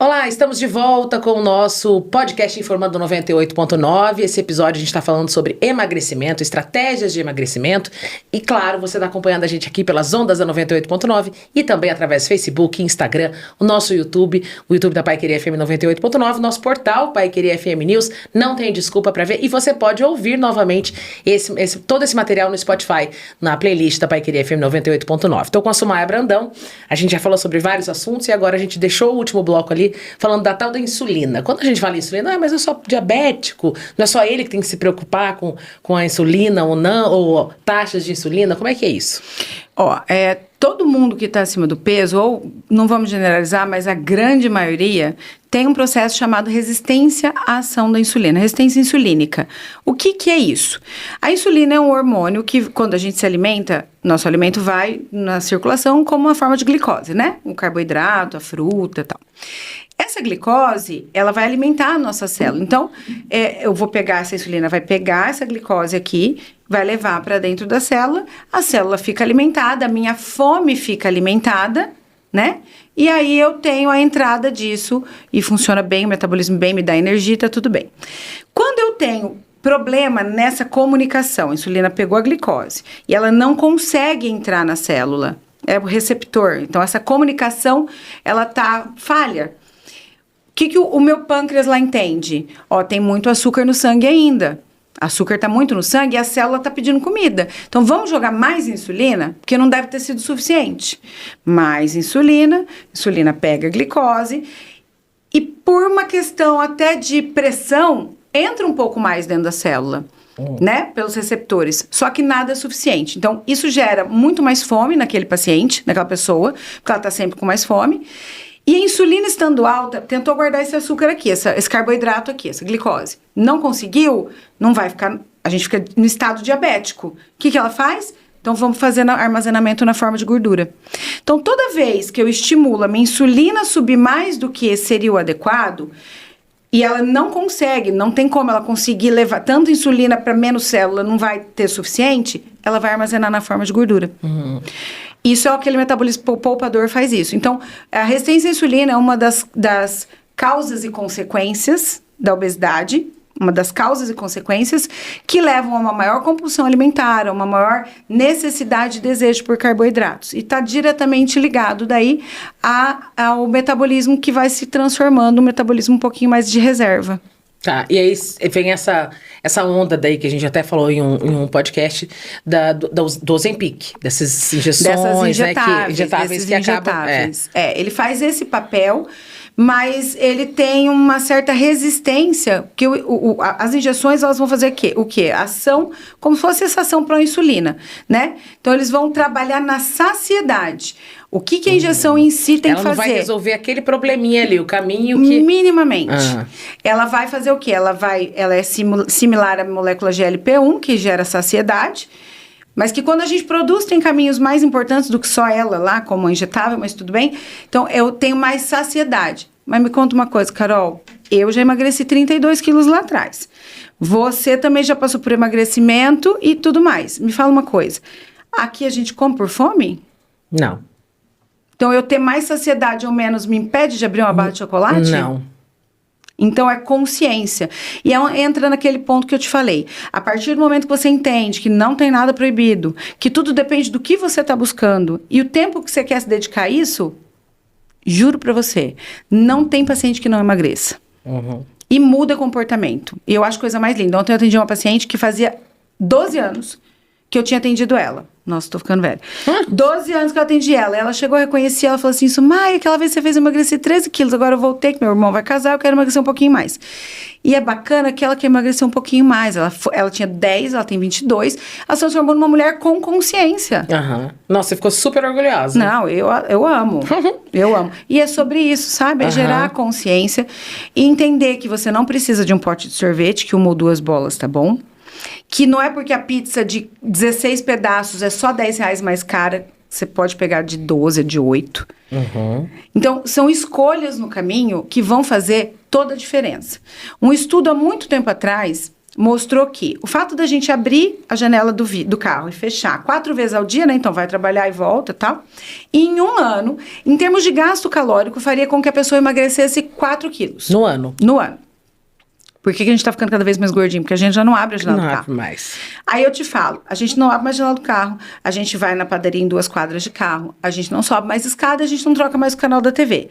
Olá, estamos de volta com o nosso podcast Informando 98.9. Esse episódio a gente está falando sobre emagrecimento, estratégias de emagrecimento. E claro, você está acompanhando a gente aqui pelas ondas da 98.9 e também através do Facebook, Instagram, o nosso YouTube, o YouTube da Paiqueria FM 98.9, nosso portal Paiqueria FM News. Não tem desculpa para ver e você pode ouvir novamente todo esse material no Spotify, na playlist da Paiqueria FM 98.9. Estou com a Sumaia Brandão, a gente já falou sobre vários assuntos e agora a gente deixou o último bloco ali falando da tal da insulina. Quando a gente fala em insulina, mas é só diabético, não é só ele que tem que se preocupar com a insulina ou não, ou taxas de insulina, como é que é isso? Todo mundo que está acima do peso, ou não vamos generalizar, mas a grande maioria tem um processo chamado resistência à ação da insulina, resistência insulínica. O que é isso? A insulina é um hormônio que, quando a gente se alimenta, nosso alimento vai na circulação como uma forma de glicose, né? O carboidrato, a fruta e tal. Essa glicose, ela vai alimentar a nossa célula. Então, eu vou pegar essa insulina, vai pegar essa glicose aqui, vai levar para dentro da célula, a célula fica alimentada, a minha fome fica alimentada, né? E aí eu tenho a entrada disso e funciona bem, o metabolismo bem, me dá energia, tá tudo bem. Quando eu tenho problema nessa comunicação, a insulina pegou a glicose e ela não consegue entrar na célula, é o receptor, então essa comunicação, ela tá falha. O que o meu pâncreas lá entende? Tem muito açúcar no sangue ainda. Açúcar está muito no sangue e a célula está pedindo comida. Então, vamos jogar mais insulina? Porque não deve ter sido suficiente. Mais insulina pega a glicose e por uma questão até de pressão, entra um pouco mais dentro da célula, né? Pelos receptores. Só que nada é suficiente. Então, isso gera muito mais fome naquele paciente, naquela pessoa, porque ela está sempre com mais fome. E a insulina estando alta, tentou guardar esse açúcar aqui, esse carboidrato aqui, essa glicose. Não conseguiu, não vai ficar, a gente fica no estado diabético. O que ela faz? Então, vamos fazer armazenamento na forma de gordura. Então, toda vez que eu estimulo a minha insulina subir mais do que seria o adequado, e ela não consegue, não tem como ela conseguir levar tanto insulina para menos célula, não vai ter suficiente, ela vai armazenar na forma de gordura. Isso é aquele metabolismo poupador faz isso. Então, a resistência à insulina é uma das causas e consequências da obesidade, uma das causas e consequências que levam a uma maior compulsão alimentar, a uma maior necessidade e desejo por carboidratos. E está diretamente ligado daí ao metabolismo que vai se transformando, um metabolismo um pouquinho mais de reserva. Tá, e aí vem essa onda daí que a gente até falou em um podcast do Ozempic, dessas injeções, injetáveis que acabam... Ele faz esse papel, mas ele tem uma certa resistência, que as injeções elas vão fazer o quê? Ação, como se fosse essa ação pró-insulina, né? Então, eles vão trabalhar na saciedade. O que a injeção em si tem que fazer? Ela não vai resolver aquele probleminha ali, o caminho que... Minimamente. Ela vai fazer o quê? Ela é similar à molécula GLP-1, que gera saciedade, mas que quando a gente produz tem caminhos mais importantes do que só ela lá, como injetável, mas tudo bem. Então, eu tenho mais saciedade. Mas me conta uma coisa, Carol. Eu já emagreci 32 quilos lá atrás. Você também já passou por emagrecimento e tudo mais. Me fala uma coisa. Aqui a gente come por fome? Não. Então, eu ter mais saciedade ou menos me impede de abrir uma barra de chocolate? Não. Então, é consciência. E entra naquele ponto que eu te falei. A partir do momento que você entende que não tem nada proibido, que tudo depende do que você está buscando e o tempo que você quer se dedicar a isso, juro pra você, não tem paciente que não emagreça. E muda comportamento. E eu acho coisa mais linda. Ontem eu atendi uma paciente que fazia 12 anos que eu tinha atendido ela. Nossa, tô ficando velha. 12 anos que eu atendi ela. Ela chegou a reconhecer, ela falou assim, Sumaia, aquela vez você fez eu emagrecer 13 quilos, agora eu voltei, que meu irmão vai casar, eu quero emagrecer um pouquinho mais. E é bacana que ela quer emagrecer um pouquinho mais. Ela tinha 10, ela tem 22. Ela se transformou numa mulher com consciência. Nossa, você ficou super orgulhosa. Não, eu amo. Eu amo. E é sobre isso, sabe? É gerar consciência e entender que você não precisa de um pote de sorvete, que uma ou duas bolas tá bom. Que não é porque a pizza de 16 pedaços é só R$10 mais cara, você pode pegar de 12, de 8. Então, são escolhas no caminho que vão fazer toda a diferença. Um estudo há muito tempo atrás mostrou que o fato da gente abrir a janela do carro e fechar 4 vezes ao dia, né? Então vai trabalhar e volta e tal. E em 1 ano, em termos de gasto calórico, faria com que a pessoa emagrecesse 4 quilos. No ano. No ano. Por que a gente tá ficando cada vez mais gordinho? Porque a gente já não abre a janela do carro. Não abre mais. Aí eu te falo, a gente não abre mais a janela do carro, a gente vai na padaria em 2 quadras de carro, a gente não sobe mais escada, a gente não troca mais o canal da TV.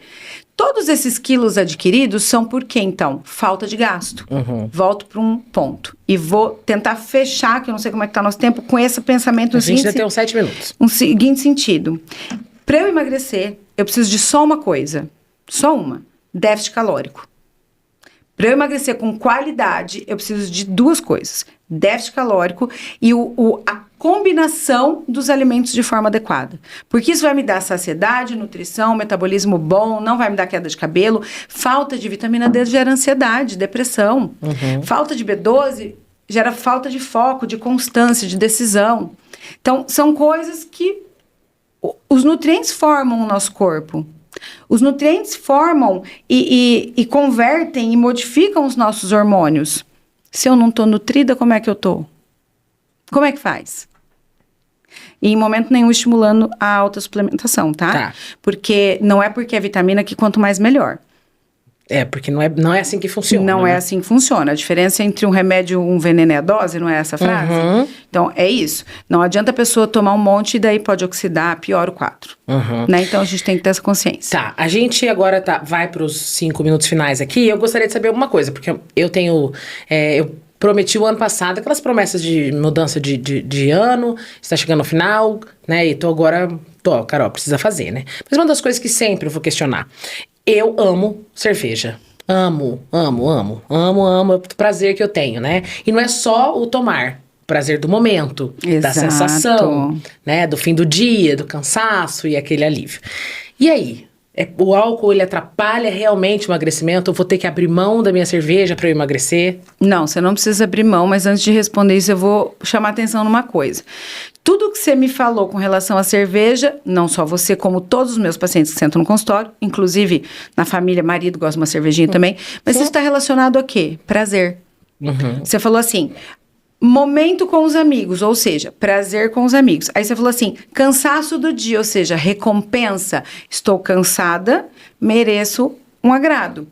Todos esses quilos adquiridos são por quê, então? Falta de gasto. Volto para um ponto. E vou tentar fechar, que eu não sei como é que tá o nosso tempo, com esse pensamento. A gente ainda tem uns 7 minutos. Um seguinte sentido. Para eu emagrecer, eu preciso de só uma coisa. Só uma. Déficit calórico. Para eu emagrecer com qualidade, eu preciso de 2 coisas. Déficit calórico e a combinação dos alimentos de forma adequada. Porque isso vai me dar saciedade, nutrição, metabolismo bom, não vai me dar queda de cabelo. Falta de vitamina D gera ansiedade, depressão. Falta de B12 gera falta de foco, de constância, de decisão. Então, são coisas que os nutrientes formam o nosso corpo. Os nutrientes formam e convertem e modificam os nossos hormônios. Se eu não estou nutrida, como é que eu estou? Como é que faz? E em momento nenhum estimulando a alta suplementação, tá? Porque não é porque é vitamina que quanto mais melhor. Porque não é assim que funciona. Não é assim que funciona. A diferença entre um remédio e um veneno é a dose, não é essa a frase? Então, é isso. Não adianta a pessoa tomar um monte e daí pode oxidar, piora o quadro. Né? Então, a gente tem que ter essa consciência. Tá, a gente agora vai para os 5 minutos finais aqui. Eu gostaria de saber alguma coisa, porque eu tenho... eu prometi o ano passado aquelas promessas de mudança de ano, está chegando no final, né? E Carol, precisa fazer, né? Mas uma das coisas que sempre eu vou questionar... Eu amo cerveja. Amo o prazer que eu tenho, né? E não é só o tomar, o prazer do momento, da sensação, né? Do fim do dia, do cansaço e aquele alívio. E aí? O álcool, ele atrapalha realmente o emagrecimento? Eu vou ter que abrir mão da minha cerveja para eu emagrecer? Não, você não precisa abrir mão, mas antes de responder isso, eu vou chamar atenção numa coisa. Tudo que você me falou com relação à cerveja, não só você, como todos os meus pacientes que sentam no consultório, inclusive na família, marido gosta de uma cervejinha também, mas isso está relacionado a quê? Prazer. Você falou assim... Momento com os amigos, ou seja, prazer com os amigos. Aí você falou assim, cansaço do dia, ou seja, recompensa. Estou cansada, mereço um agrado,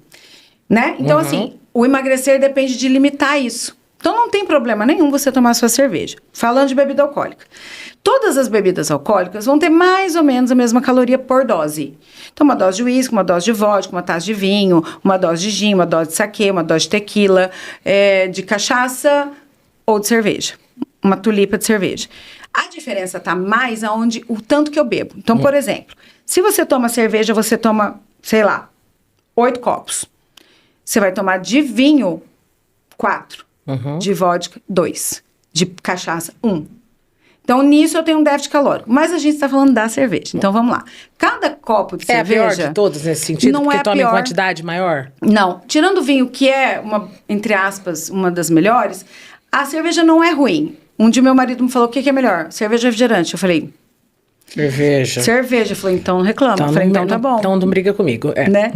né? Então, assim, o emagrecer depende de limitar isso. Então, não tem problema nenhum você tomar sua cerveja. Falando de bebida alcoólica. Todas as bebidas alcoólicas vão ter mais ou menos a mesma caloria por dose. Então, uma dose de uísque, uma dose de vodka, uma taça de vinho, uma dose de gin, uma dose de saquê, uma dose de tequila, de cachaça... ou de cerveja, uma tulipa de cerveja. A diferença está mais aonde o tanto que eu bebo. Então, por exemplo, se você toma cerveja, você toma, sei lá, 8 copos. Você vai tomar de vinho 4, de vodka 2, de cachaça 1. Então, nisso eu tenho um déficit calórico. Mas a gente está falando da cerveja. Então, vamos lá. Cada copo de cerveja... É a pior de todos nesse sentido? Não porque é toma pior. em quantidade maior? Não. Tirando o vinho, que é, entre aspas, uma das melhores... A cerveja não é ruim. Um dia meu marido me falou, o que é melhor? Cerveja ou refrigerante? Eu falei... Cerveja. Eu falei, então não reclama. Então, eu falei, então tá bom. Então não briga comigo. Né?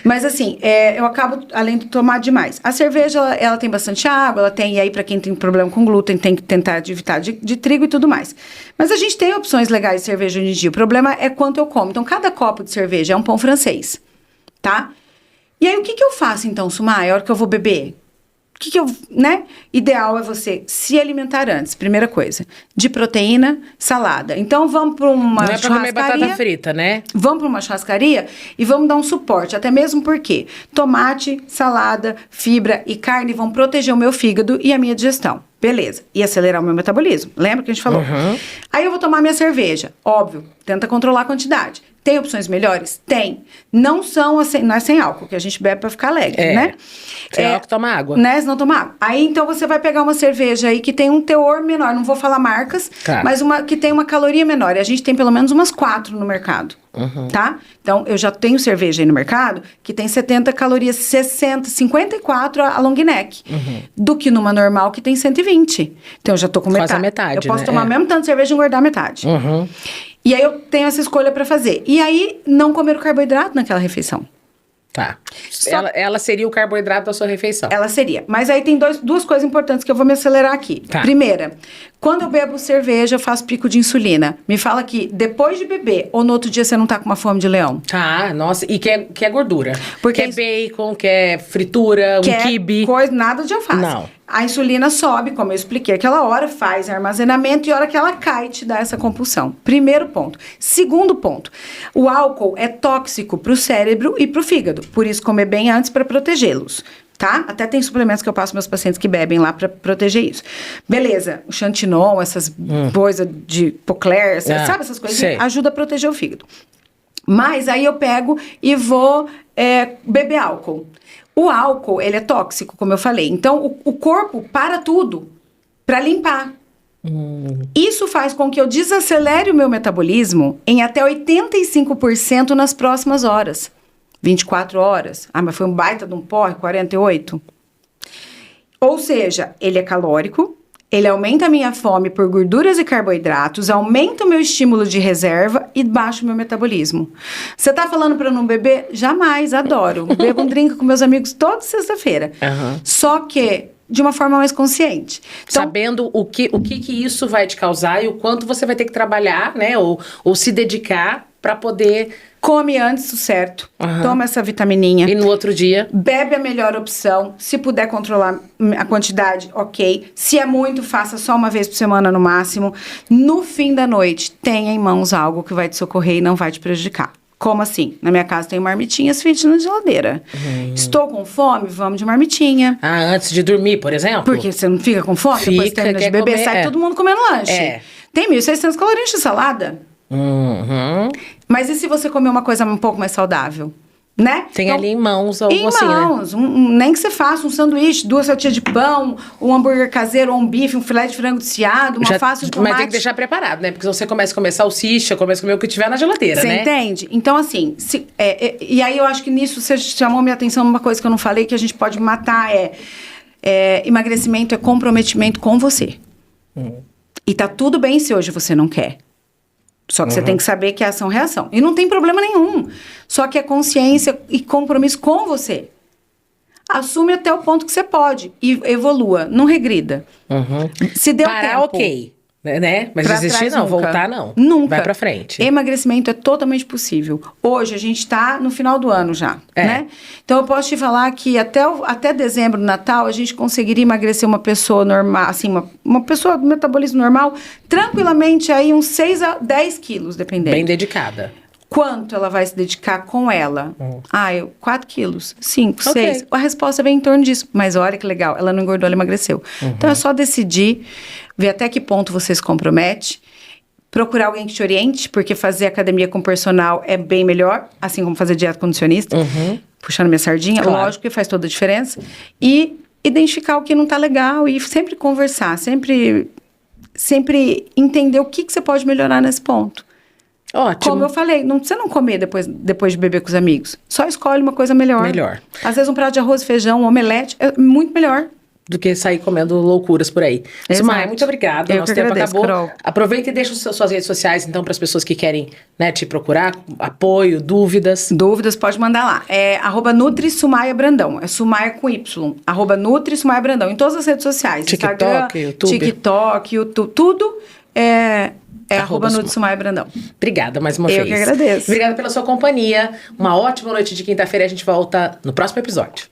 Mas assim, eu acabo, além de tomar demais. A cerveja, ela tem bastante água, ela tem... E aí, pra quem tem problema com glúten, tem que tentar evitar de trigo e tudo mais. Mas a gente tem opções legais de cerveja hoje em dia. O problema é quanto eu como. Então, cada copo de cerveja é um pão francês. Tá? E aí, o que eu faço, então, Sumai, a hora que eu vou beber? Ideal é você se alimentar antes, primeira coisa, de proteína, salada. Então, vamos para uma churrascaria. Não é para comer batata frita, né? Vamos para uma churrascaria e vamos dar um suporte, até mesmo porque tomate, salada, fibra e carne vão proteger o meu fígado e a minha digestão. Beleza. E acelerar o meu metabolismo. Lembra que a gente falou? Aí eu vou tomar minha cerveja. Óbvio, tenta controlar a quantidade. Tem opções melhores? Tem. Não é sem álcool, que a gente bebe pra ficar alegre, né? Sem álcool, toma água. Né? Se não toma água. Aí, então, você vai pegar uma cerveja aí que tem um teor menor. Não vou falar marcas, mas uma que tem uma caloria menor. E a gente tem pelo menos umas 4 no mercado. Tá? Então, eu já tenho cerveja aí no mercado que tem 70 calorias, 60, 54 a long neck. Do que numa normal que tem 120. Então, eu já tô com metade. Quase a metade, eu posso tomar mesmo tanto de cerveja e engordar metade. E aí, eu tenho essa escolha pra fazer. E aí, não comer o carboidrato naquela refeição. Tá. Ela seria o carboidrato da sua refeição. Ela seria. Mas aí tem duas coisas importantes que eu vou me acelerar aqui. Tá. Primeira, quando eu bebo cerveja, eu faço pico de insulina. Me fala que depois de beber ou no outro dia você não tá com uma fome de leão. Tá, nossa. E quer gordura. Porque quer bacon, quer fritura, um quibe. Nada de alface. Não. A insulina sobe, como eu expliquei aquela hora, faz armazenamento e a hora que ela cai te dá essa compulsão. Primeiro ponto. Segundo ponto, o álcool é tóxico para o cérebro e para o fígado. Por isso, comer bem antes para protegê-los. Tá? Até tem suplementos que eu passo meus pacientes que bebem lá para proteger isso. Beleza, o Xantinon, essas coisas de Poclair, sabe essas coisas? Ajuda a proteger o fígado. Mas aí eu pego e vou beber álcool. O álcool, ele é tóxico, como eu falei. Então, o corpo para tudo para limpar. Isso faz com que eu desacelere o meu metabolismo em até 85% nas próximas horas. 24 horas. Ah, mas foi um baita de um porre, 48. Ou seja, ele é calórico, ele aumenta a minha fome por gorduras e carboidratos, aumenta o meu estímulo de reserva e baixa o meu metabolismo. Você tá falando para eu não beber? Jamais, adoro. Bebo um drink com meus amigos toda sexta-feira. Só que de uma forma mais consciente. Então, sabendo o que isso vai te causar e o quanto você vai ter que trabalhar, né? Ou se dedicar para poder... Come antes o certo, toma essa vitamininha. E no outro dia? Bebe a melhor opção. Se puder controlar a quantidade, ok. Se é muito, faça só uma vez por semana no máximo. No fim da noite, tenha em mãos algo que vai te socorrer e não vai te prejudicar. Como assim? Na minha casa tem marmitinhas fit na geladeira. Estou com fome? Vamos de marmitinha. Ah, antes de dormir, por exemplo? Porque você não fica com fome? Depois que termina de beber, sai todo mundo comendo lanche. Tem 1.600 calorias de salada. Mas e se você comer uma coisa um pouco mais saudável? Né? Tem então, ali em mãos algo assim, né? Em mãos. Nem que você faça um sanduíche, 2 fatias de pão, um hambúrguer caseiro, ou um bife, um filé de frango desfiado, uma alface de tomate. Mas tem que deixar preparado, né? Porque se você começa a comer salsicha, começa a comer o que tiver na geladeira, você né? Você entende? Então, assim, e aí eu acho que nisso você chamou minha atenção numa coisa que eu não falei, que a gente pode matar, emagrecimento é comprometimento com você. E tá tudo bem se hoje você não quer. Só que você tem que saber que é ação-reação. E não tem problema nenhum. Só que é consciência e compromisso com você. Assume até o ponto que você pode. E evolua. Não regrida. Se deu parar, tempo, ok. Né? Mas desistir não, nunca. Voltar não. Nunca. Vai pra frente. Emagrecimento é totalmente possível. Hoje a gente tá no final do ano já, né? Então eu posso te falar que até dezembro, Natal, a gente conseguiria emagrecer uma pessoa normal, assim, uma pessoa do metabolismo normal, tranquilamente aí uns 6 a 10 quilos, dependendo. Bem dedicada. Quanto ela vai se dedicar com ela? 4 quilos, 5, 6. A resposta vem em torno disso. Mas olha que legal, ela não engordou, ela emagreceu. Então é só decidir, ver até que ponto você se compromete, procurar alguém que te oriente, porque fazer academia com personal é bem melhor, assim como fazer dieta com nutricionista, puxando minha sardinha, lógico que faz toda a diferença. E identificar o que não tá legal e sempre conversar, sempre entender o que você pode melhorar nesse ponto. Ótimo. Como eu falei, não precisa não comer depois de beber com os amigos. Só escolhe uma coisa melhor. Às vezes um prato de arroz e feijão, um omelete, é muito melhor. Do que sair comendo loucuras por aí. Sumaia, muito obrigada. Nosso tempo acabou. Carol. Aproveita e deixa suas redes sociais, então, para as pessoas que querem, né, te procurar, apoio, dúvidas. Dúvidas, pode mandar lá. É @NutriSumaiaBrandão. É Sumaia com Y. @NutriSumaiaBrandão. Em todas as redes sociais. TikTok, YouTube, tudo é @NutriSumaiaBrandão. Obrigada mais uma vez. Eu que agradeço. Obrigada pela sua companhia. Uma ótima noite de quinta-feira. A gente volta no próximo episódio.